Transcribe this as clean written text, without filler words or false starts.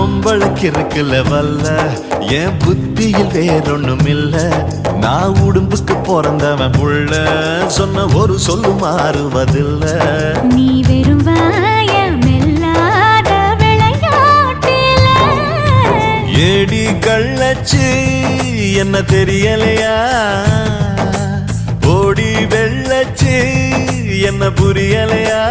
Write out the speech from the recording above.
பொம்பளைக்கு இருக்குல்ல வல்ல என் புத்தியில் வேறொன்னும் இல்ல நான் உடும்புக்கு பிறந்தவன் புள்ள சொன்ன ஒரு சொல்லு மாறுவதில்ல நீ வெறும் வாயமில்லாத விளையாட்டில ஏடி கள்ளச்சு என்ன தெரியலையா ஓடி வெள்ளச்சு என்ன புரியலையா